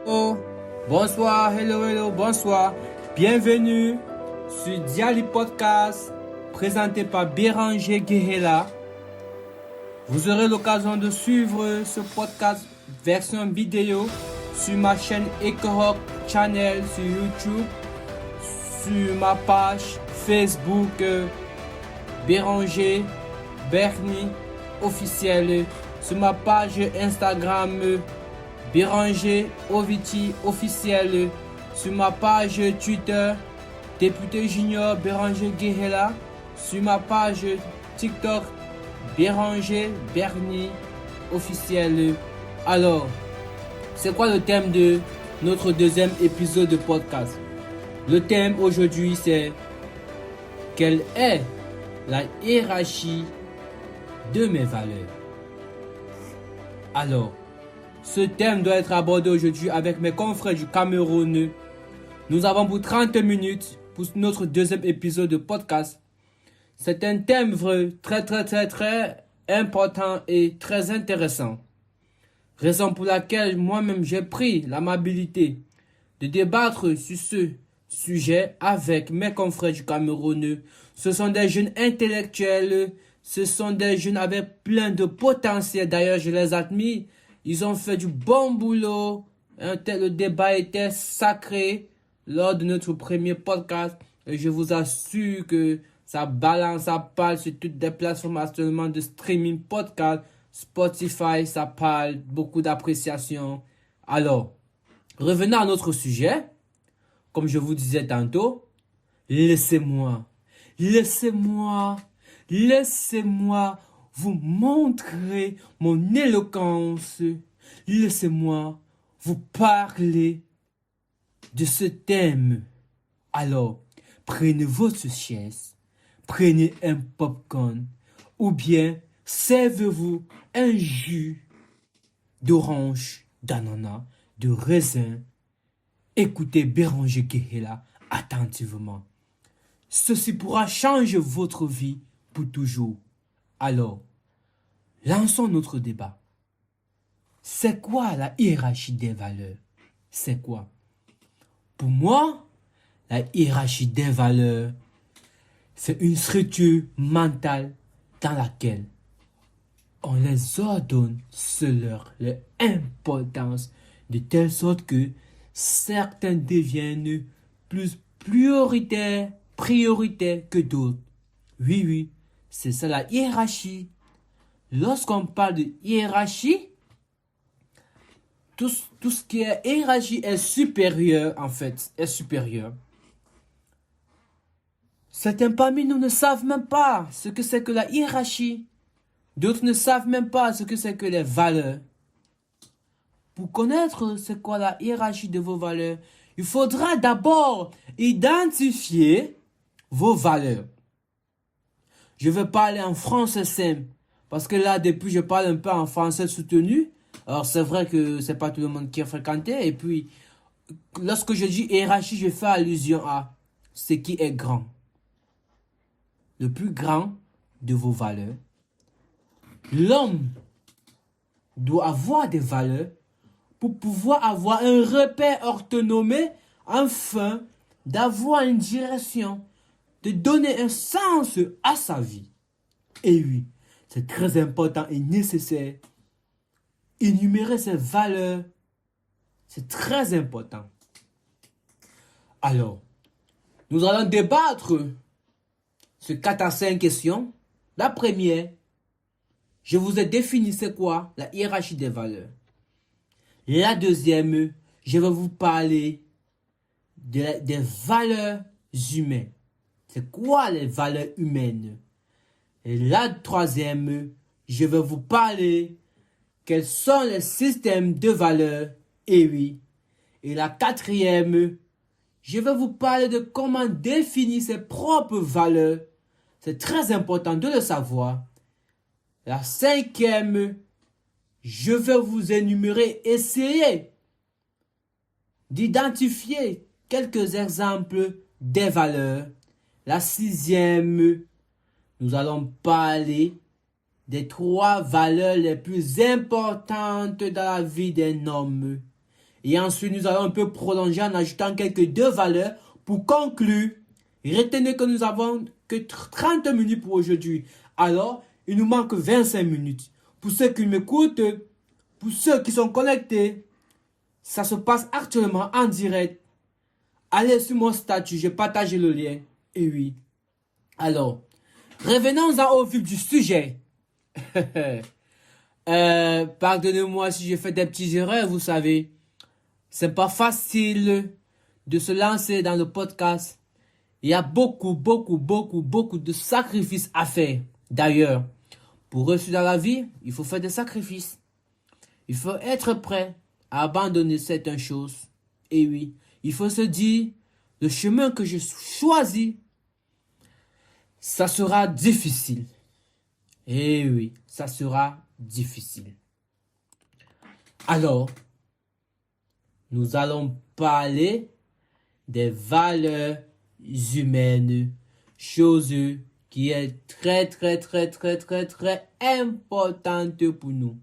Oh, bonsoir, hello, bonsoir. Bienvenue sur Diali Podcast, présenté par Béranger Guéhela. Vous aurez l'occasion de suivre ce podcast version vidéo sur ma chaîne EcoRock Channel sur YouTube, sur ma page Facebook Béranger Berni officiel, sur ma page Instagram Béranger Oviti officiel, sur ma page Twitter député junior Béranger Guéhela, sur ma page TikTok Béranger Berni officiel. Alors, c'est quoi le thème de notre deuxième épisode de podcast? Le thème aujourd'hui c'est: quelle est la hiérarchie de mes valeurs? Alors, ce thème doit être abordé aujourd'hui avec mes confrères du Cameroun. Nous avons pour 30 minutes pour notre deuxième épisode de podcast. C'est un thème très important et très intéressant. Raison pour laquelle moi-même j'ai pris l'amabilité de débattre sur ce sujet avec mes confrères du Cameroun. Ce sont des jeunes intellectuels, ce sont des jeunes avec plein de potentiel. D'ailleurs, je les admire. Ils ont fait du bon boulot. Le débat était sacré lors de notre premier podcast. Et je vous assure que ça balance, ça parle sur toutes les plateformes actuellement de streaming podcast. Spotify, ça parle, beaucoup d'appréciation. Alors, revenons à notre sujet. Comme je vous disais tantôt, laissez-moi vous montrer mon éloquence. Laissez-moi vous parler de ce thème. Alors, prenez votre chaise, prenez un popcorn ou bien servez-vous un jus d'orange, d'ananas, de raisin. Écoutez Béranger Guéhela attentivement. Ceci pourra changer votre vie pour toujours. Alors, lançons notre débat. C'est quoi la hiérarchie des valeurs? C'est quoi? Pour moi, la hiérarchie des valeurs, c'est une structure mentale dans laquelle on les ordonne selon leur importance, de telle sorte que certains deviennent plus prioritaires que d'autres. Oui, c'est ça la hiérarchie. Lorsqu'on parle de hiérarchie, tout ce qui est hiérarchie est supérieur en fait, est supérieur. Certains parmi nous ne savent même pas ce que c'est que la hiérarchie. D'autres ne savent même pas ce que c'est que les valeurs. Pour connaître c'est quoi la hiérarchie de vos valeurs, il faudra d'abord identifier vos valeurs. Je vais parler en français simple, parce que là, depuis, je parle un peu en français soutenu. Alors, c'est vrai que c'est pas tout le monde qui a fréquenté. Et puis, lorsque je dis hiérarchie, je fais allusion à ce qui est grand. Le plus grand de vos valeurs. L'homme doit avoir des valeurs pour pouvoir avoir un repère orthonomé afin d'avoir une direction, de donner un sens à sa vie. Et oui, c'est très important et nécessaire. Énumérer ces valeurs, c'est très important. Alors, nous allons débattre sur 4 à 5 questions. La première, je vous ai défini c'est quoi la hiérarchie des valeurs. La deuxième, je vais vous parler des valeurs humaines. C'est quoi les valeurs humaines? Et la troisième, je vais vous parler quels sont les systèmes de valeurs. Et oui. Et la quatrième, je vais vous parler de comment définir ses propres valeurs. C'est très important de le savoir. La cinquième, je vais vous énumérer, essayer d'identifier quelques exemples des valeurs. La sixième, nous allons parler des 3 valeurs les plus importantes dans la vie d'un homme. Et ensuite, nous allons un peu prolonger en ajoutant quelques deux valeurs pour conclure. Retenez que nous avons que 30 minutes pour aujourd'hui. Alors, il nous manque 25 minutes. Pour ceux qui m'écoutent, pour ceux qui sont connectés, ça se passe actuellement en direct. Allez sur mon statut, j'ai partagé le lien. Et oui. Alors, revenons au vif du sujet. Pardonnez-moi si j'ai fait des petites erreurs, vous savez. C'est pas facile de se lancer dans le podcast. Il y a beaucoup de sacrifices à faire. D'ailleurs, pour réussir dans la vie, il faut faire des sacrifices. Il faut être prêt à abandonner certaines choses. Et oui, il faut se dire, le chemin que je choisis, ça sera difficile. Et oui, ça sera difficile. Alors, nous allons parler des valeurs humaines, chose qui est très importante pour nous.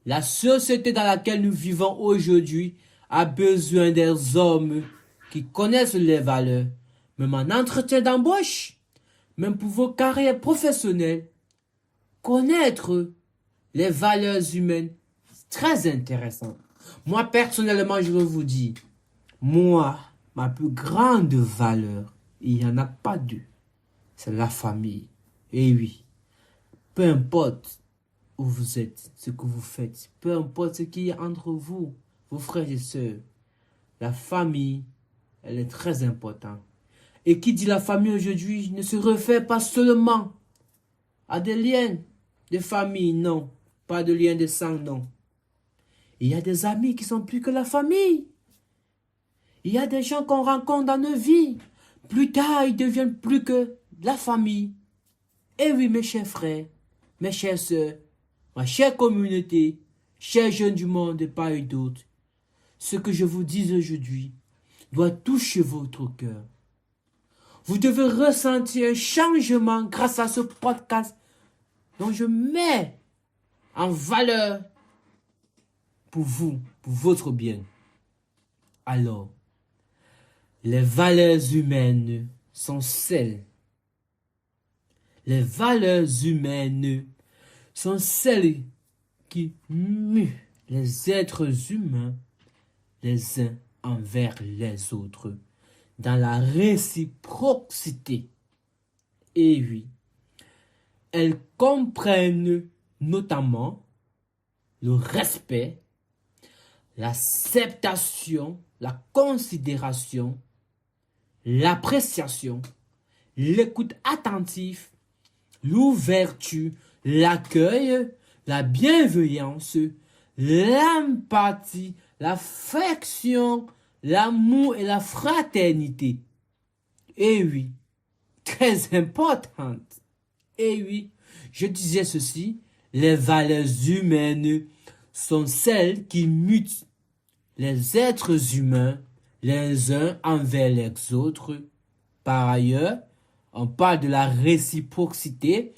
La société dans laquelle nous vivons aujourd'hui a besoin des hommes qui connaissent les valeurs, même en entretien d'embauche, même pour vos carrières professionnelles. Connaître les valeurs humaines, c'est très intéressant. Moi, personnellement, je veux vous dire, moi, ma plus grande valeur, il n'y en a pas deux, c'est la famille. Et oui, peu importe où vous êtes, ce que vous faites, peu importe ce qu'il y a entre vous, vos frères et sœurs, la famille, elle est très importante. Et qui dit la famille aujourd'hui ne se réfère pas seulement à des liens de famille, non. Pas de liens de sang, non. Il y a des amis qui sont plus que la famille. Il y a des gens qu'on rencontre dans nos vies. Plus tard, ils deviennent plus que la famille. Et oui, mes chers frères, mes chères sœurs, ma chère communauté, chers jeunes du monde et pas et d'autres, ce que je vous dis aujourd'hui doit toucher votre cœur. Vous devez ressentir un changement grâce à ce podcast dont je mets en valeur pour vous, pour votre bien. Alors, les valeurs humaines sont celles. Les valeurs humaines sont celles qui muent les êtres humains les uns envers les autres dans la réciprocité. Et oui, elles comprennent notamment le respect, l'acceptation, la considération, l'appréciation, l'écoute attentive, l'ouverture, l'accueil, la bienveillance, l'empathie, l'affection, l'amour et la fraternité. Et oui, très importante. Et oui, je disais ceci, les valeurs humaines sont celles qui mutent les êtres humains les uns envers les autres. Par ailleurs, on parle de la réciprocité.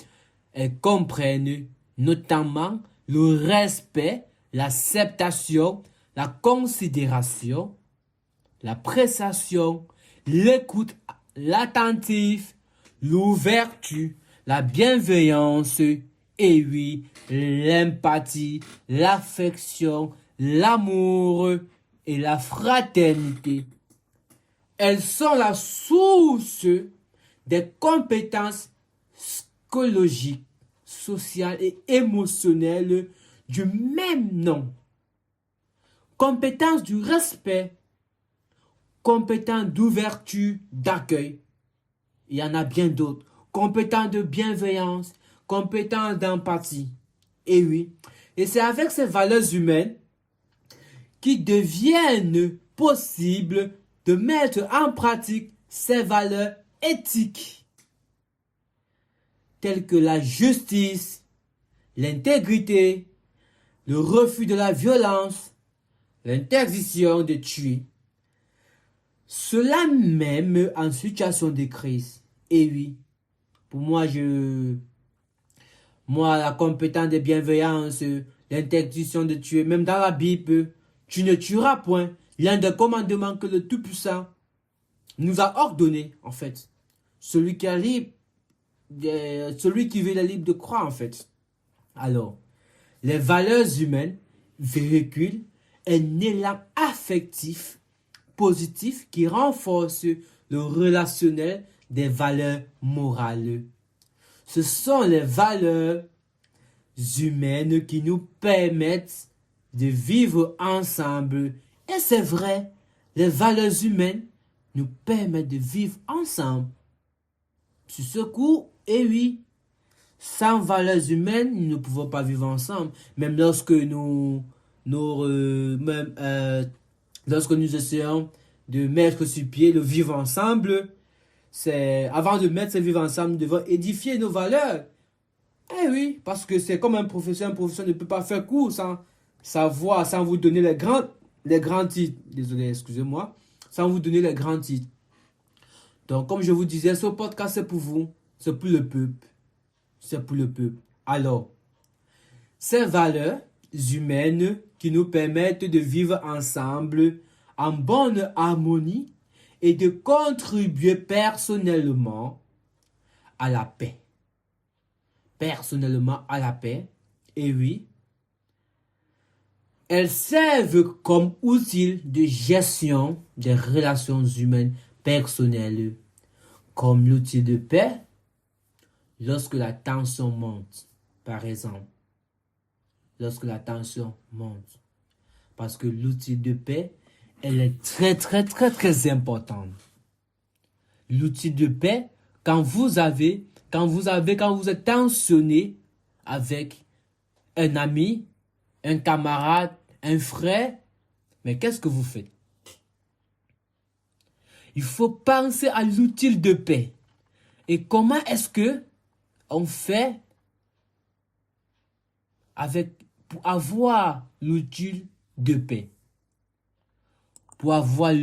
Elles comprennent notamment le respect, l'acceptation, la considération, l'appréciation, l'écoute, l'attentif, l'ouverture, la bienveillance, et oui, l'empathie, l'affection, l'amour et la fraternité. Elles sont la source des compétences psychologiques, sociales et émotionnelles du même nom. Compétences du respect, compétences d'ouverture, d'accueil. Il y en a bien d'autres. Compétences de bienveillance, compétences d'empathie. Et oui, et c'est avec ces valeurs humaines qu'il deviennent possibles de mettre en pratique ces valeurs éthiques, telles que la justice, l'intégrité, le refus de la violence, l'interdiction de tuer. Cela même en situation de crise. Et oui, pour moi, la compétence de bienveillance, l'interdiction de tuer, même dans la Bible, Tu ne tueras point. L'un des commandements que le Tout-Puissant nous a ordonné, en fait. Celui qui est libre, celui qui veut la libre de croire, en fait. Alors, les valeurs humaines véhiculent un élan affectif positif qui renforce le relationnel des valeurs morales. Ce sont les valeurs humaines qui nous permettent de vivre ensemble. Et c'est vrai, les valeurs humaines nous permettent de vivre ensemble. Sur ce coup, et oui, sans valeurs humaines, nous ne pouvons pas vivre ensemble. Même lorsque lorsque nous essayons de mettre sur pied le vivre ensemble, c'est avant de mettre ce vivre ensemble, nous devons édifier nos valeurs. Eh oui, parce que c'est comme un professeur ne peut pas faire cours sans savoir, sans vous donner les grands titres. Désolé, excusez-moi. Sans vous donner les grands titres. Donc, comme je vous disais, ce podcast, c'est pour vous. C'est pour le peuple. C'est pour le peuple. Alors, ces valeurs humaines qui nous permettent de vivre ensemble en bonne harmonie et de contribuer personnellement à la paix. Personnellement à la paix. Et oui, elles servent comme outil de gestion des relations humaines personnelles, comme l'outil de paix lorsque la tension monte, par exemple. Lorsque la tension monte. Parce que l'outil de paix, elle est très, très, très, très importante. L'outil de paix, quand vous êtes tensionné avec un ami, un camarade, un frère, mais qu'est-ce que vous faites? Il faut penser à l'outil de paix. Et comment est-ce que on fait pour avoir l'outil de paix? Pour avoir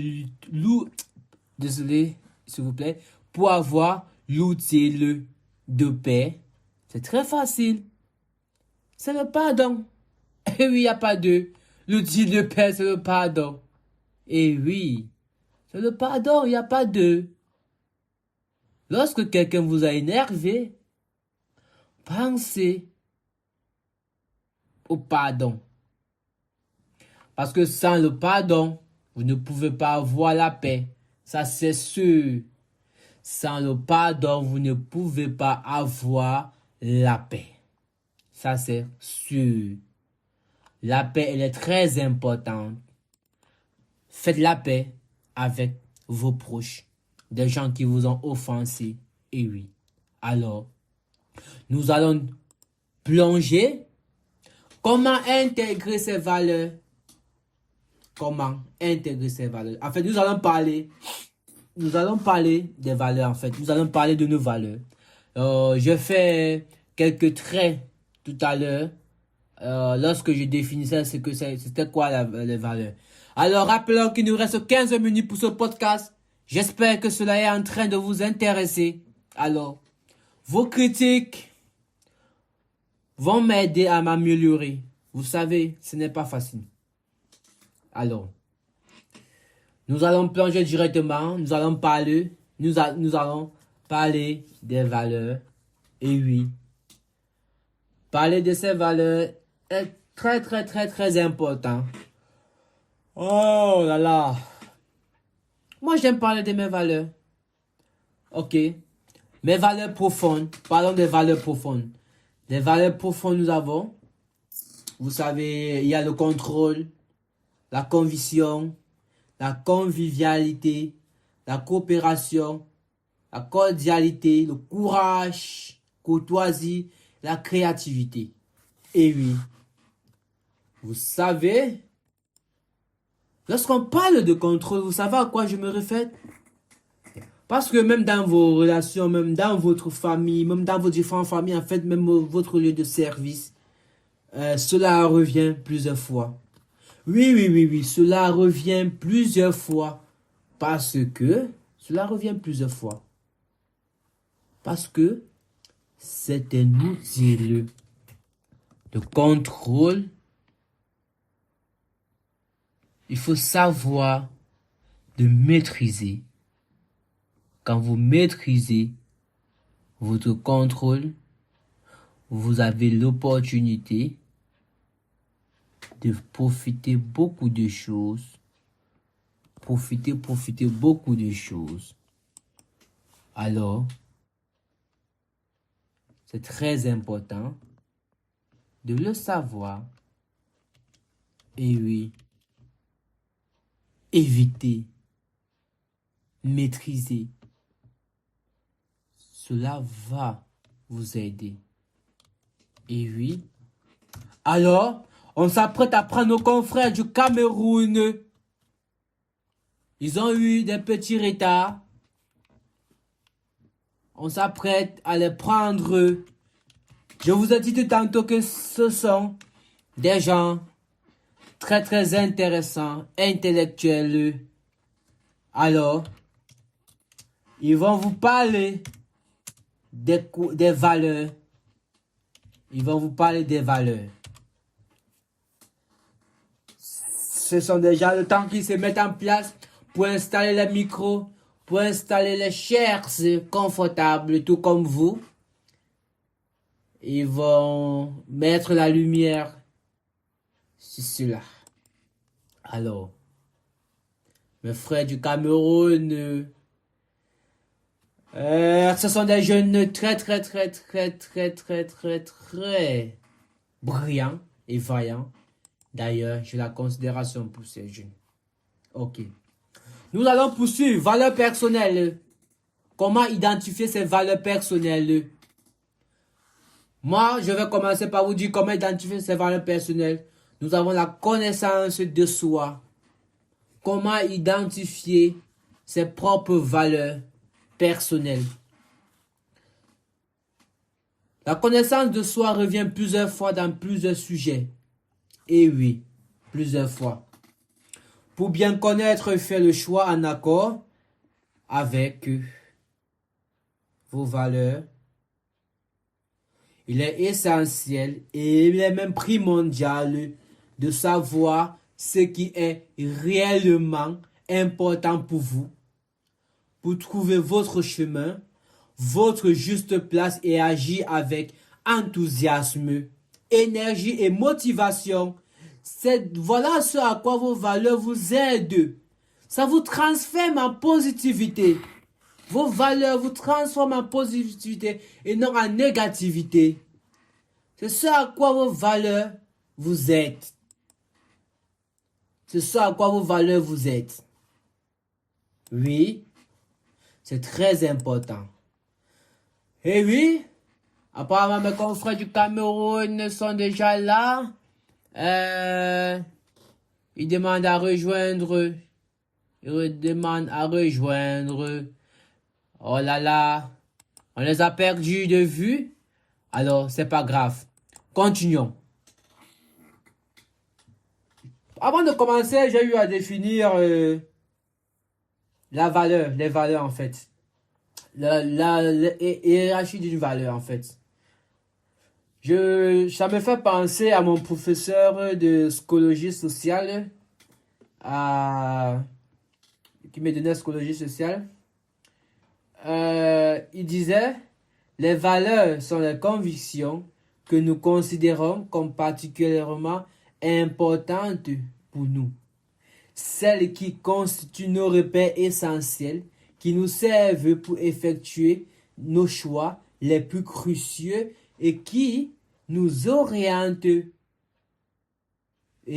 désolé, s'il vous plaît, pour avoir l'outil de paix, c'est très facile. C'est le pardon. Et oui, il n'y a pas deux. L'outil de paix, c'est le pardon. Et oui, c'est le pardon, il n'y a pas deux. Lorsque quelqu'un vous a énervé, pensez au pardon. Parce que sans le pardon, vous ne pouvez pas avoir la paix. Ça, c'est sûr. Sans le pardon, vous ne pouvez pas avoir la paix. Ça, c'est sûr. La paix, elle est très importante. Faites la paix avec vos proches, des gens qui vous ont offensé. Et oui. Alors, nous allons plonger. Comment intégrer ces valeurs? Comment intégrer ces valeurs? En fait, nous allons parler des valeurs, en fait. Nous allons parler de nos valeurs. Je fais quelques traits tout à l'heure lorsque je définissais c'était quoi les valeurs. Alors, rappelons qu'il nous reste 15 minutes pour ce podcast. J'espère que cela est en train de vous intéresser. Alors, vos critiques vont m'aider à m'améliorer. Vous savez, ce n'est pas facile. Alors, nous allons plonger directement, nous allons parler des valeurs. Et oui, parler de ces valeurs est très, très, très, très important. Oh là là. Moi, j'aime parler de mes valeurs. Ok. Mes valeurs profondes. Parlons des valeurs profondes. Des valeurs profondes, nous avons. Vous savez, il y a le contrôle, la conviction, la convivialité, la coopération, la cordialité, le courage, courtoisie, la créativité. Et oui, vous savez, lorsqu'on parle de contrôle, vous savez à quoi je me réfère? Parce que même dans vos relations, même dans votre famille, même dans vos différentes familles, en fait, même votre lieu de service, cela revient plusieurs fois. Oui, cela revient plusieurs fois. Parce que c'est un outil de contrôle Il faut savoir de maîtriser. Quand vous maîtrisez votre contrôle, vous avez l'opportunité de profiter beaucoup de choses. Profiter beaucoup de choses. Alors, c'est très important de le savoir. Et oui, éviter, maîtriser. Cela va vous aider. Et oui. Alors, on s'apprête à prendre nos confrères du Cameroun. Ils ont eu des petits retards. On s'apprête à les prendre. Je vous ai dit tout tantôt que ce sont des gens très très intéressants, intellectuels. Alors, ils vont vous parler des valeurs. Ils vont vous parler des valeurs. Ce sont déjà le temps qu'ils se mettent en place pour installer les micros, pour installer les chairs confortables, tout comme vous. Ils vont mettre la lumière sur cela. Alors, mes frères du Cameroun, ce sont des jeunes très brillants et vaillants. D'ailleurs, j'ai la considération pour ces jeunes. Ok. Nous allons poursuivre. Valeurs personnelles. Comment identifier ces valeurs personnelles? Moi, je vais commencer par vous dire comment identifier ces valeurs personnelles. Nous avons la connaissance de soi. Comment identifier ses propres valeurs personnelles. La connaissance de soi revient plusieurs fois dans plusieurs sujets. Et oui, plusieurs fois. Pour bien connaître, faire le choix en accord avec vos valeurs. Il est essentiel et il est même primordial de savoir ce qui est réellement important pour vous, pour trouver votre chemin, votre juste place et agir avec enthousiasme, énergie et motivation. Voilà ce à quoi vos valeurs vous aident. Ça vous transforme en positivité. Vos valeurs vous transforment en positivité et non en négativité. C'est ce à quoi vos valeurs vous aident. C'est ce à quoi vos valeurs vous aident. Oui, c'est très important. Et oui, apparemment mes confrères du Cameroun sont déjà là. Ils demandent à rejoindre. Ils demandent à rejoindre. Oh là là, on les a perdus de vue. Alors, c'est pas grave. Continuons. Avant de commencer, j'ai eu à définir les valeurs en fait. La hiérarchie d'une valeur en fait. Ça me fait penser à mon professeur de psychologie sociale qui me donnait psychologie sociale. Il disait, les valeurs sont les convictions que nous considérons comme particulièrement importantes pour nous. Celles qui constituent nos repères essentiels, qui nous servent pour effectuer nos choix les plus cruciaux et qui nous orientent. Et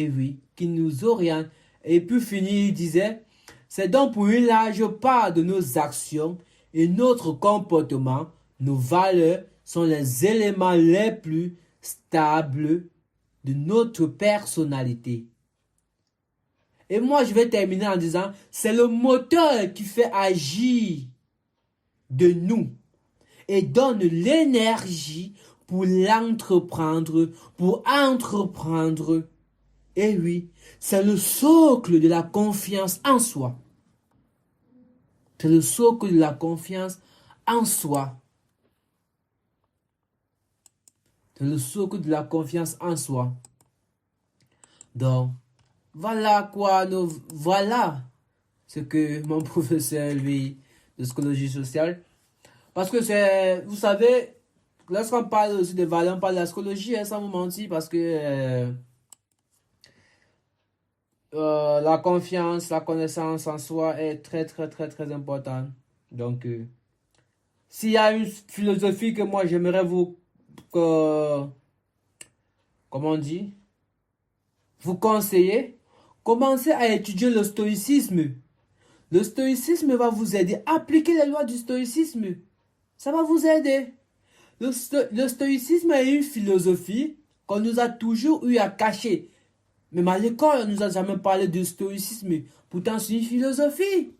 oui, qui nous orientent. Et puis finir, il disait, c'est donc pour une large part de nos actions et notre comportement, nos valeurs sont les éléments les plus stables de notre personnalité. Et moi, je vais terminer en disant, c'est le moteur qui fait agir de nous et donne l'énergie pour l'entreprendre, pour entreprendre. Et oui, c'est le socle de la confiance en soi. C'est le socle de la confiance en soi. C'est le socle de la confiance en soi. Donc, Voilà quoi, voilà ce que mon professeur, lui, de psychologie sociale. Parce que vous savez, lorsqu'on parle aussi de valeurs, on parle de la psychologie, hein, sans vous mentir, parce que la confiance, la connaissance en soi est très, très, très, très importante. Donc, s'il y a une philosophie que moi j'aimerais comment on dit, vous conseiller, commencez à étudier le stoïcisme. Le stoïcisme va vous aider. Appliquez les lois du stoïcisme. Ça va vous aider. Le stoïcisme est une philosophie qu'on nous a toujours eu à cacher. Même à l'école, on ne nous a jamais parlé de stoïcisme. Pourtant, c'est une philosophie.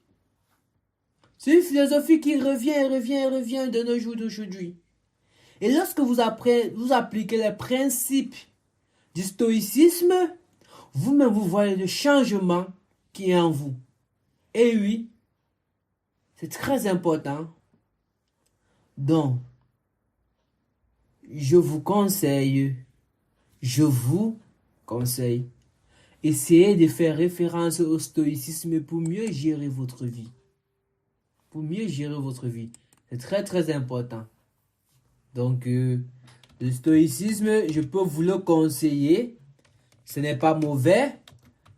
C'est une philosophie qui revient de nos jours d'aujourd'hui. Et lorsque vous appliquez les principes du stoïcisme, vous-même vous voyez le changement qui est en vous. Et oui, c'est très important. Donc, je vous conseille, essayez de faire référence au stoïcisme pour mieux gérer votre vie. Pour mieux gérer votre vie. C'est très très important. Donc, le stoïcisme, je peux vous le conseiller. Ce n'est pas mauvais.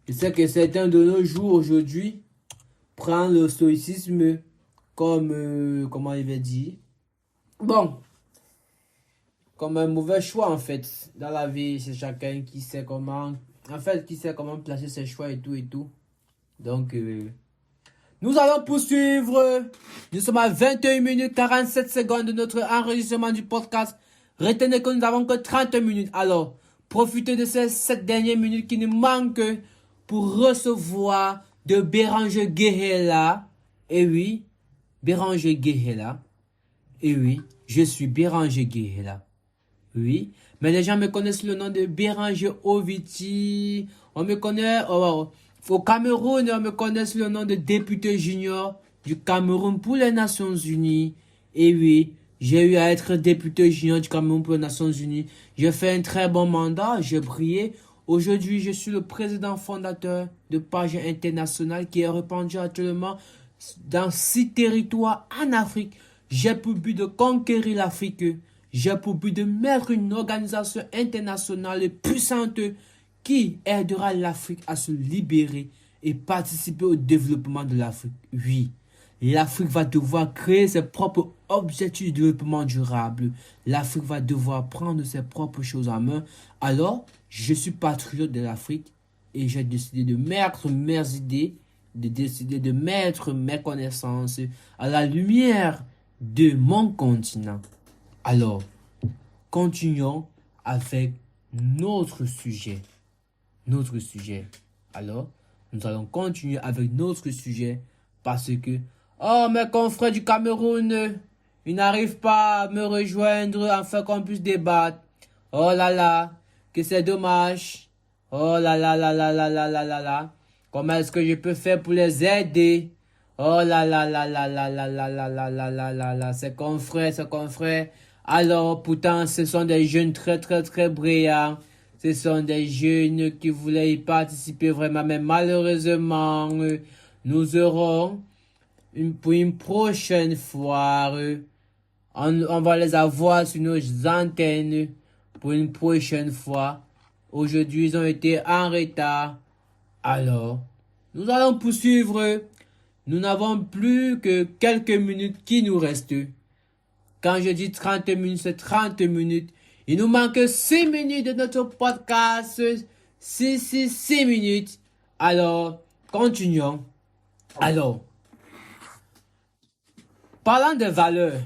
Je sais que certains de nos jours aujourd'hui prennent le stoïcisme comme, comment il va dire, bon, comme un mauvais choix en fait. Dans la vie, c'est chacun qui sait comment, qui sait comment placer ses choix et tout et tout. Donc, nous allons poursuivre. Nous sommes à 21 minutes 47 secondes de notre enregistrement du podcast. Retenez que nous n'avons que 30 minutes. Alors, profitez de ces 7 dernières minutes qui nous manquent pour recevoir de Béranger Guéhéla. Et oui, Béranger Guéhéla. Et oui, je suis Béranger Guéhéla. Oui, mais les gens me connaissent le nom de Béranger Oviti. On me connaît... au Cameroun, on me connaît le nom de député junior du Cameroun pour les Nations Unies. Et oui, j'ai eu à être député junior du Cameroun pour les Nations Unies. J'ai fait un très bon mandat, j'ai brillé. Aujourd'hui, je suis le président fondateur de Page Internationale qui est répandu actuellement dans 6 territoires en Afrique. J'ai pour but de conquérir l'Afrique. J'ai pour but de mettre une organisation internationale puissante qui aidera l'Afrique à se libérer et participer au développement de l'Afrique. Oui, l'Afrique va devoir créer ses propres objectifs de développement durable. L'Afrique va devoir prendre ses propres choses en main. Alors, je suis patriote de l'Afrique et j'ai décidé de mettre mes idées, de mettre mes connaissances à la lumière de mon continent. Alors, continuons avec notre sujet. Alors, nous allons continuer avec notre sujet parce que, oh, mes confrères du Cameroun, ils n'arrivent pas à me rejoindre afin qu'on puisse débattre. Oh là là, que c'est dommage. Oh là là là là là là là là là. Comment est-ce que je peux faire pour les aider? Oh là là là là là là là là là là là là là, ces confrères. Alors, pourtant, ce sont des jeunes très très très brillants. Ce sont des jeunes qui voulaient y participer vraiment, mais malheureusement, nous aurons pour une prochaine fois, on va les avoir sur nos antennes pour une prochaine fois. Aujourd'hui, ils ont été en retard. Alors, nous allons poursuivre. Nous n'avons plus que quelques minutes qui nous restent. Quand je dis 30 minutes, c'est 30 minutes. Il nous manque 6 minutes de notre podcast. 6 minutes. Alors, continuons. Alors, parlant de valeurs,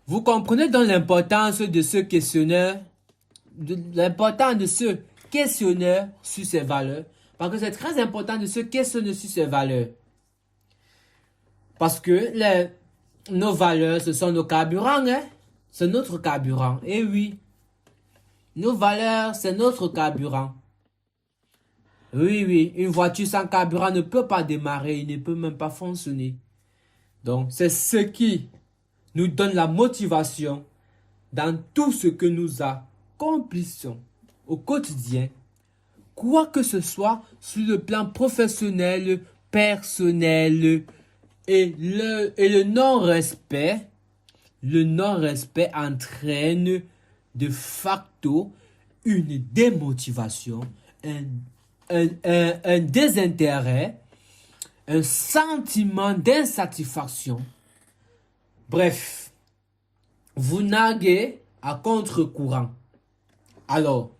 vous comprenez donc l'importance de ce questionnaire, sur ces valeurs, parce que c'est très important de se questionner sur ces valeurs. Parce que nos valeurs, ce sont nos carburants, hein? C'est notre carburant. Et oui, nos valeurs, c'est notre carburant. Oui, une voiture sans carburant ne peut pas démarrer, il ne peut même pas fonctionner. Donc, c'est ce qui nous donne la motivation dans tout ce que nous accomplissons au quotidien quoi que ce soit sur le plan professionnel, personnel et le non-respect, entraîne de facto une démotivation, un désintérêt, un sentiment d'insatisfaction. Bref, vous naguez à contre-courant. Alors,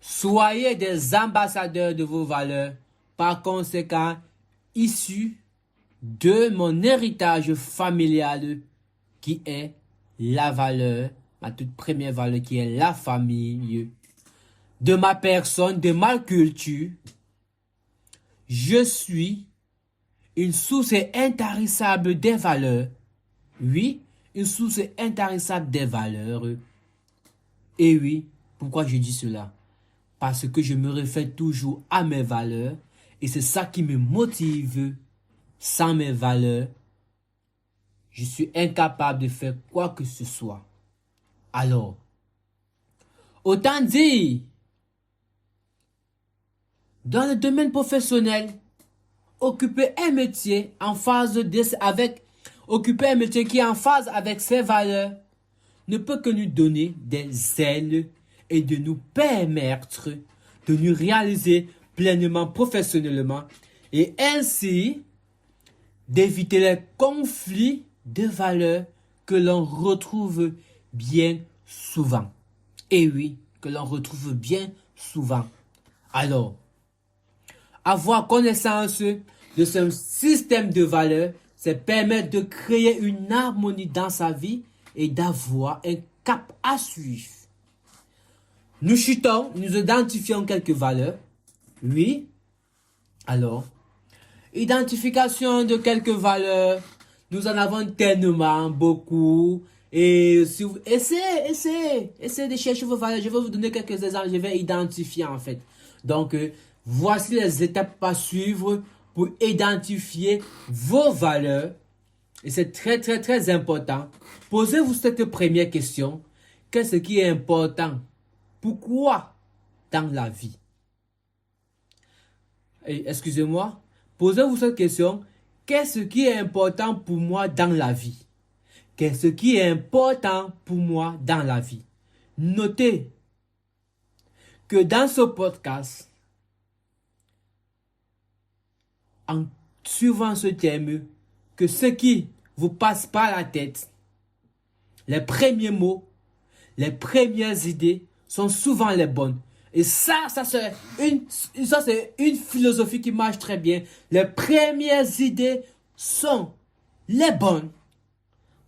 soyez des ambassadeurs de vos valeurs, par conséquent, issus de mon héritage familial qui est la valeur, ma toute première valeur qui est la famille, de ma personne, de ma culture. Je suis une source intarissable des valeurs. Oui, une source intarissable des valeurs. Et oui, pourquoi je dis cela? Parce que je me réfère toujours à mes valeurs et c'est ça qui me motive. Sans mes valeurs, je suis incapable de faire quoi que ce soit. Alors, autant dire, dans le domaine professionnel, occuper un métier qui est en phase avec ses valeurs ne peut que nous donner des ailes et de nous permettre de nous réaliser pleinement professionnellement et ainsi d'éviter les conflits de valeurs que l'on retrouve bien souvent. Et oui, que l'on retrouve bien souvent. Alors, avoir connaissance de ce système de valeurs, c'est permettre de créer une harmonie dans sa vie et d'avoir un cap à suivre. Nous chutons, nous identifions quelques valeurs. Oui. Alors, identification de quelques valeurs. Nous en avons tellement, beaucoup. Et si vous essayez de chercher vos valeurs. Je vais vous donner quelques exemples. Je vais identifier en fait. Donc, voici les étapes à suivre pour identifier vos valeurs. Et c'est très, très, très important. Posez-vous cette première question. Qu'est-ce qui est important? Pourquoi dans la vie? Et excusez-moi. Posez-vous cette question. Qu'est-ce qui est important pour moi dans la vie? Qu'est-ce qui est important pour moi dans la vie? Notez que dans ce podcast, en suivant ce thème, que ce qui vous passe par la tête, les premiers mots, les premières idées sont souvent les bonnes. Et ça c'est une philosophie qui marche très bien. Les premières idées sont les bonnes.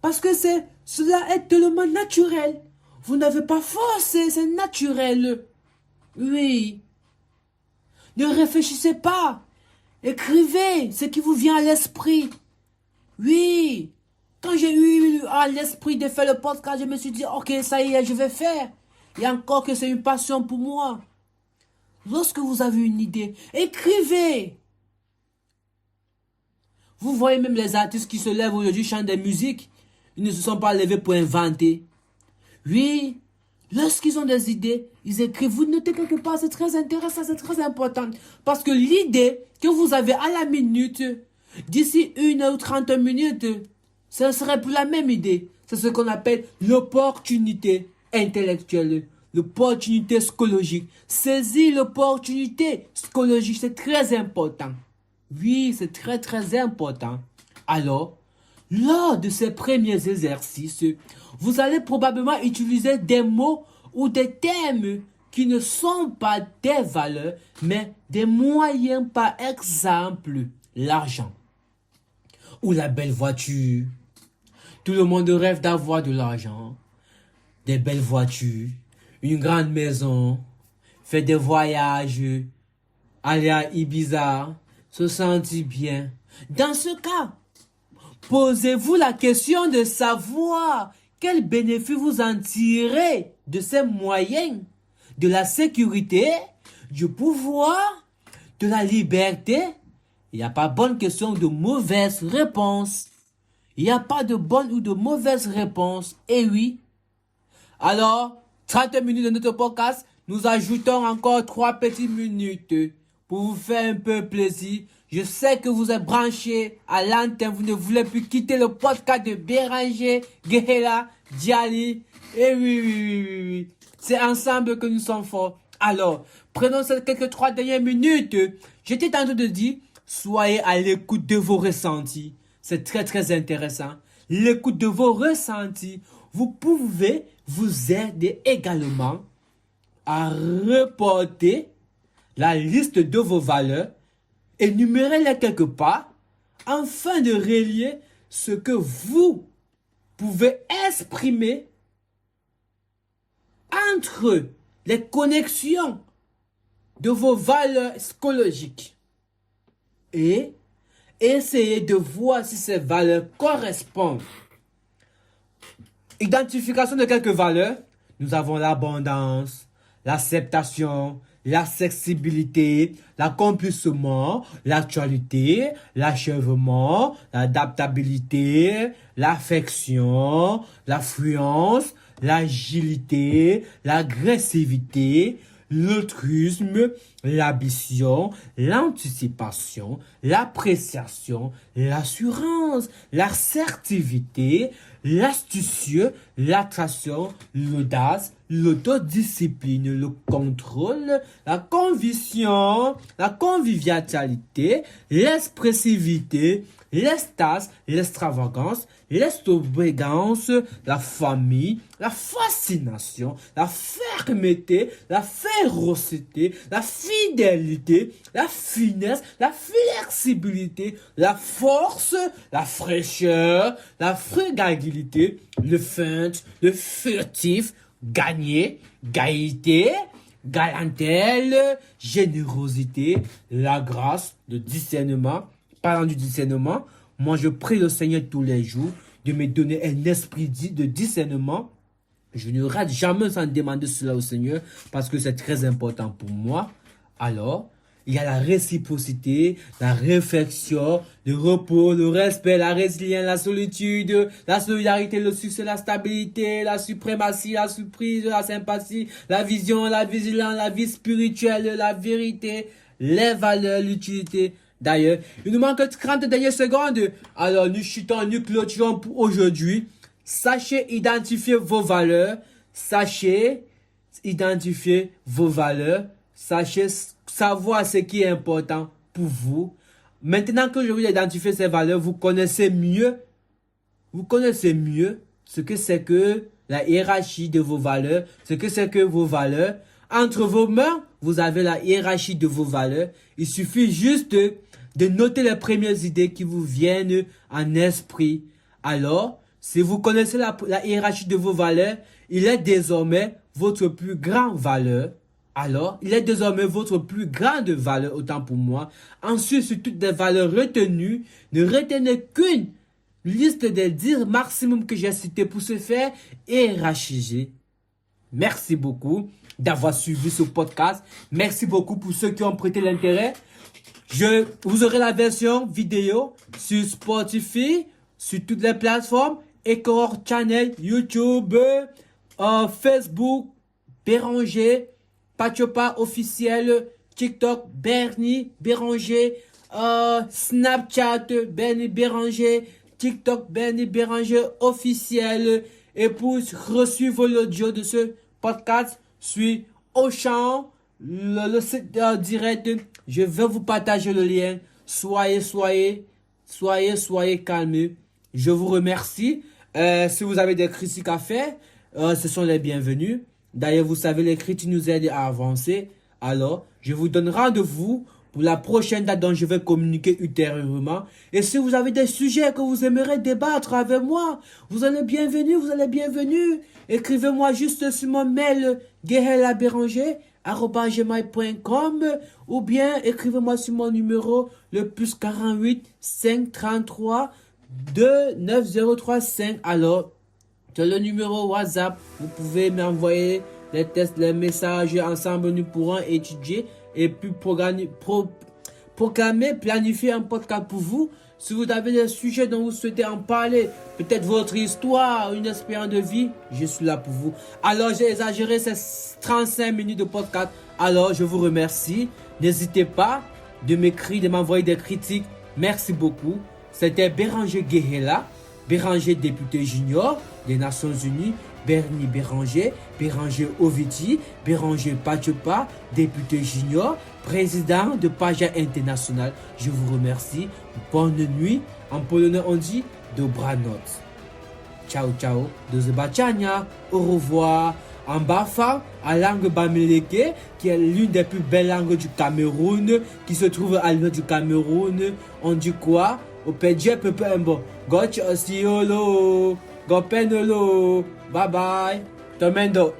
Parce que cela est tellement naturel. Vous n'avez pas forcé, c'est naturel. Oui. Ne réfléchissez pas. Écrivez ce qui vous vient à l'esprit. Oui. Quand j'ai eu à l'esprit de faire le podcast, je me suis dit, ok, ça y est, je vais faire. Et encore que c'est une passion pour moi. Lorsque vous avez une idée, écrivez. Vous voyez même les artistes qui se lèvent aujourd'hui, chantent des musiques. Ils ne se sont pas levés pour inventer. Oui, lorsqu'ils ont des idées, ils écrivent. Vous notez quelque part, c'est très intéressant, c'est très important. Parce que l'idée que vous avez à la minute, d'ici 1 ou 30 minutes, ce serait pour la même idée. C'est ce qu'on appelle l'opportunité intellectuelle, l'opportunité psychologique. Saisir l'opportunité psychologique, c'est très important. Oui, c'est très très important. Alors, lors de ces premiers exercices, vous allez probablement utiliser des mots ou des termes qui ne sont pas des valeurs, mais des moyens, par exemple, l'argent ou la belle voiture. Tout le monde rêve d'avoir de l'argent, des belles voitures, une grande maison, faire des voyages, aller à Ibiza, se sentir bien. Dans ce cas, posez-vous la question de savoir quel bénéfice vous en tirez de ces moyens, de la sécurité, du pouvoir, de la liberté. Il n'y a pas bonne question de mauvaise réponse. Il n'y a pas de bonne ou de mauvaise réponse. Et oui. Alors, 30 minutes de notre podcast, nous ajoutons encore 3 petites minutes pour vous faire un peu plaisir. Je sais que vous êtes branchés à l'antenne, vous ne voulez plus quitter le podcast de Béranger, Guéhéla, Diali. Et oui. C'est ensemble que nous sommes forts. Alors, prenons ces quelques 3 dernières minutes. J'étais en train de dire, soyez à l'écoute de vos ressentis. C'est très intéressant. L'écoute de vos ressentis. Vous pouvez vous aider également à reporter la liste de vos valeurs, énumérez-les quelque part, afin de relier ce que vous pouvez exprimer entre les connexions de vos valeurs psychologiques et essayez de voir si ces valeurs correspondent. Identification de quelques valeurs. Nous avons l'abondance, l'acceptation, l'accessibilité, l'accomplissement, l'actualité, l'achèvement, l'adaptabilité, l'affection, l'affluence, l'agilité, l'agressivité, l'altruisme, l'ambition, l'anticipation, l'appréciation, l'assurance, l'assertivité, l'astucieux, l'attraction, l'audace, l'autodiscipline, le contrôle, la conviction, la convivialité, l'expressivité, l'extase, l'extravagance, l'extravagance, la famille, la fascination, la fermeté, la férocité, la fidélité, la finesse, la flexibilité, la force, la fraîcheur, la frugalité, le feinte, le furtif, gagner, gaieté, galantelle, générosité, la grâce, le discernement. Parlant du discernement, moi je prie le Seigneur tous les jours de me donner un esprit de discernement. Je ne rate jamais sans demander cela au Seigneur parce que c'est très important pour moi. Alors, il y a la réciprocité, la réflexion, le repos, le respect, la résilience, la solitude, la solidarité, le succès, la stabilité, la suprématie, la surprise, la sympathie, la vision, la vigilance, la vie spirituelle, la vérité, les valeurs, l'utilité. D'ailleurs, il nous manque 30 dernières secondes. Alors, nous chutons, nous clôturons pour aujourd'hui. Sachez identifier vos valeurs. Sachez identifier vos valeurs. Sachez savoir ce qui est important pour vous. Maintenant que je vous ai identifié ces valeurs, vous connaissez mieux ce que c'est que la hiérarchie de vos valeurs, ce que c'est que vos valeurs. Entre vos mains, vous avez la hiérarchie de vos valeurs. Il suffit juste de noter les premières idées qui vous viennent en esprit. Alors, si vous connaissez la hiérarchie de vos valeurs, il est désormais votre plus grande valeur. Alors, il est désormais votre plus grande valeur, autant pour moi. Ensuite, sur toutes les valeurs retenues, ne retenez qu'une liste des 10 maximum que j'ai cité pour se faire hiérarchiser. Merci beaucoup d'avoir suivi ce podcast. Merci beaucoup pour ceux qui ont prêté l'intérêt. Vous aurez la version vidéo sur Spotify, sur toutes les plateformes, Écor Channel, YouTube, Facebook, Béranger, Pachopa officiel, TikTok, Bernie Béranger, Snapchat, Bernie Béranger, TikTok, Bernie Béranger officiel. Et pour recevoir l'audio de ce podcast, suis Auchan, le site direct. Je vais vous partager le lien. Soyez calmes. Je vous remercie. Si vous avez des critiques à faire, ce sont les bienvenus. D'ailleurs, vous savez, les critiques nous aident à avancer. Alors, je vous donne rendez-vous pour la prochaine date dont je vais communiquer ultérieurement. Et si vous avez des sujets que vous aimeriez débattre avec moi, vous êtes les bienvenus. Écrivez-moi juste sur mon mail guéhelabéranger@gmail.com ou bien écrivez-moi sur mon numéro le plus 48 533 29035. Alors, c'est le numéro WhatsApp. Vous pouvez m'envoyer les tests, les messages. Ensemble, nous pourrons étudier et puis programmer, planifier un podcast pour vous. Si vous avez des sujets dont vous souhaitez en parler, peut-être votre histoire, une expérience de vie, je suis là pour vous. Alors, j'ai exagéré ces 35 minutes de podcast. Alors, je vous remercie. N'hésitez pas de m'écrire, de m'envoyer des critiques. Merci beaucoup. C'était Béranger Guéhéla, Béranger député junior des Nations Unies, Bernie Béranger, Béranger Oviti, Béranger Pachepa, député junior, président de Paja International. Je vous remercie. Bonne nuit. En polonais, on dit Dobranoc. Ciao, ciao. Do zobaczenia. Au revoir. En Bafa, à langue Bamileke, qui est l'une des plus belles langues du Cameroun, qui se trouve à l'ouest du Cameroun, on dit quoi? Au Pedje Pepembo. Goch Osiolo. Gopenolo. Bye bye. Tomendo.